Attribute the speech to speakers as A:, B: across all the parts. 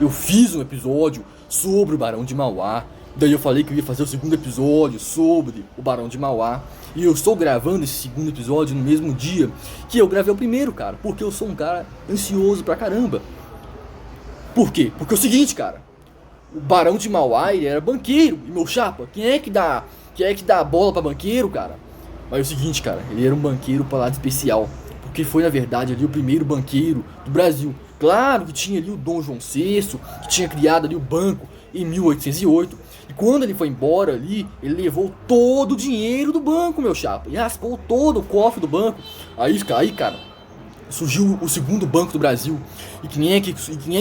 A: eu fiz um episódio sobre o Barão de Mauá. Daí eu falei que eu ia fazer o segundo episódio sobre o Barão de Mauá. E eu estou gravando esse segundo episódio no mesmo dia que eu gravei o primeiro, cara. Porque eu sou um cara ansioso pra caramba. Por quê? Porque é o seguinte, cara. O Barão de Mauá, ele era banqueiro. E meu chapa, quem é que dá a bola pra banqueiro, cara? Mas é o seguinte, cara. Ele era um banqueiro pra lá de especial. Porque foi, na verdade, ali o primeiro banqueiro do Brasil. Claro que tinha ali o Dom João VI, que tinha criado ali o banco em 1808. E quando ele foi embora ali, ele levou todo o dinheiro do banco, meu chapa. E raspou todo o cofre do banco. Aí, cara, surgiu o segundo banco do Brasil. E quem é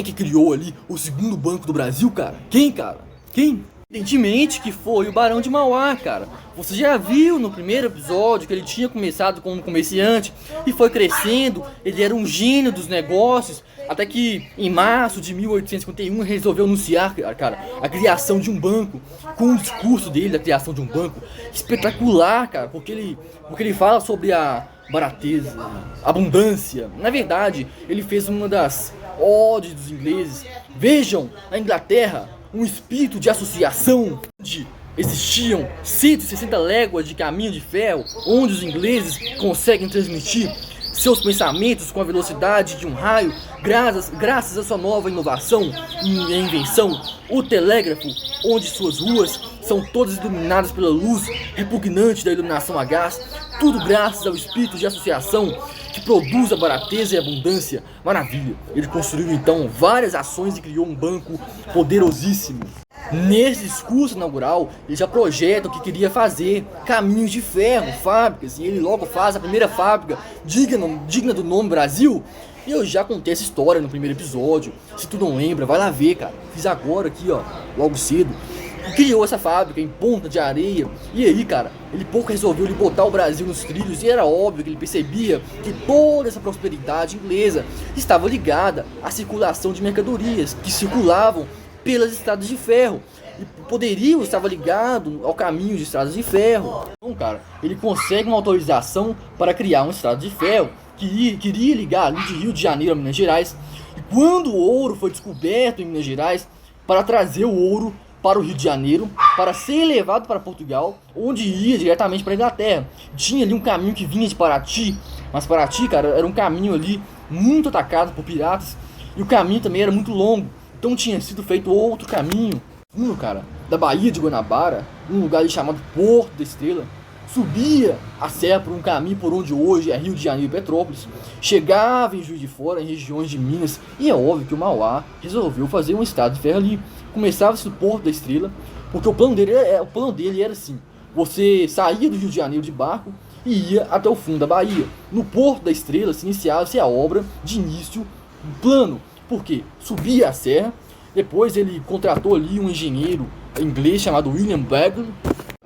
A: que criou ali o segundo banco do Brasil, cara? Quem, cara? Quem? Evidentemente que foi o Barão de Mauá, cara. Você já viu no primeiro episódio que ele tinha começado como comerciante e foi crescendo. Ele era um gênio dos negócios. Até que em março de 1851 ele resolveu anunciar, cara, a criação de um banco. Com o discurso dele da criação de um banco espetacular, cara. Porque ele fala sobre a barateza, abundância. Na verdade, ele fez uma das odes dos ingleses. Vejam, a Inglaterra, um espírito de associação, onde existiam 160 léguas de caminho de ferro, onde os ingleses conseguem transmitir seus pensamentos com a velocidade de um raio, graças à sua nova inovação e invenção, o telégrafo, onde suas ruas são todas iluminadas pela luz repugnante da iluminação a gás, tudo graças ao espírito de associação que produz a barateza e a abundância. Maravilha! Ele construiu então várias ações e criou um banco poderosíssimo. Nesse discurso inaugural, ele já projeta o que queria fazer: caminhos de ferro, fábricas, e ele logo faz a primeira fábrica digna do nome Brasil. E eu já contei essa história no primeiro episódio. Se tu não lembra, vai lá ver, cara. Fiz agora aqui, ó, logo cedo. Criou essa fábrica em Ponta de Areia. E aí, cara, ele pouco resolveu botar o Brasil nos trilhos. E era óbvio que ele percebia que toda essa prosperidade inglesa estava ligada à circulação de mercadorias que circulavam pelas estradas de ferro. E poderio estava ligado ao caminho de estradas de ferro. Então, cara, ele consegue uma autorização para criar uma estrada de ferro que iria ligar ali de Rio de Janeiro a Minas Gerais. E quando o ouro foi descoberto em Minas Gerais, para trazer o ouro para o Rio de Janeiro, para ser levado para Portugal, onde ia diretamente para a Inglaterra. Tinha ali um caminho que vinha de Paraty, mas Paraty, cara, era um caminho ali muito atacado por piratas, e o caminho também era muito longo, então tinha sido feito outro caminho, cara, da Baía de Guanabara, um lugar ali chamado Porto da Estrela, subia a serra por um caminho por onde hoje é Rio de Janeiro e Petrópolis, chegava em Juiz de Fora, em regiões de Minas, e é óbvio que o Mauá resolveu fazer um estrada de ferro ali. Começava-se no Porto da Estrela, porque o plano dele era assim: você saía do Rio de Janeiro de barco e ia até o fundo da Bahia. No Porto da Estrela se iniciava-se a obra de início do plano, porque subia a serra, depois ele contratou ali um engenheiro inglês chamado William Bagley,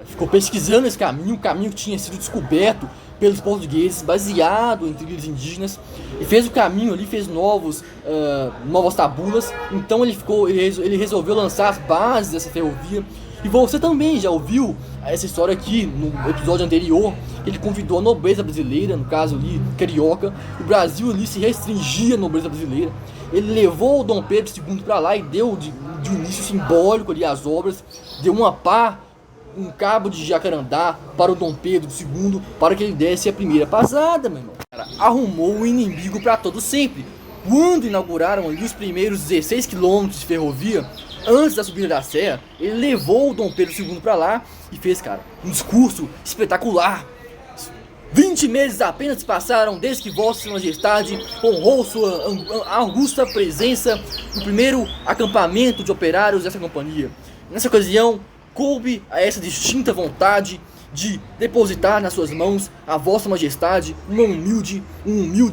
A: ficou pesquisando esse caminho, o caminho que tinha sido descoberto pelos portugueses, baseado em trilhos indígenas, e fez o caminho ali, fez novas tabulas. Então ele resolveu lançar as bases dessa ferrovia. E você também já ouviu essa história aqui no episódio anterior, que ele convidou a nobreza brasileira, no caso ali, carioca. O Brasil ali se restringia à nobreza brasileira. Ele levou o Dom Pedro II para lá e deu de início simbólico ali às obras, deu um cabo de jacarandá para o Dom Pedro II, para que ele desse a primeira pasada, meu irmão. Cara, arrumou um inimigo para todo sempre. Quando inauguraram ali os primeiros 16 quilômetros de ferrovia, antes da subida da serra, ele levou o Dom Pedro II para lá e fez, cara, um discurso espetacular. 20 meses apenas se passaram desde que Vossa Majestade honrou sua augusta presença no primeiro acampamento de operários dessa companhia. Nessa ocasião, coube a essa distinta vontade de depositar nas suas mãos a Vossa Majestade um humilde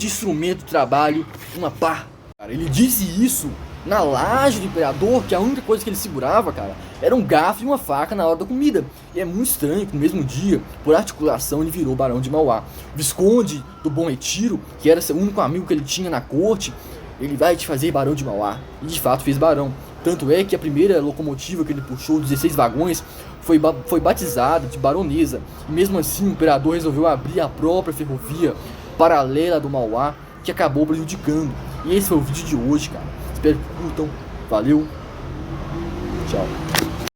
A: instrumento de trabalho, uma pá. Cara, ele disse isso na laje do imperador, que a única coisa que ele segurava, cara, era um garfo e uma faca na hora da comida. E é muito estranho que no mesmo dia, por articulação, ele virou Barão de Mauá. O Visconde do Bom Retiro, que era seu único amigo que ele tinha na corte, ele vai te fazer Barão de Mauá. E de fato fez barão. Tanto é que a primeira locomotiva que ele puxou, 16 vagões, foi batizada de baronesa. E mesmo assim o imperador resolveu abrir a própria ferrovia paralela do Mauá, que acabou prejudicando. E esse foi o vídeo de hoje, cara. Espero que curtam. Valeu, tchau.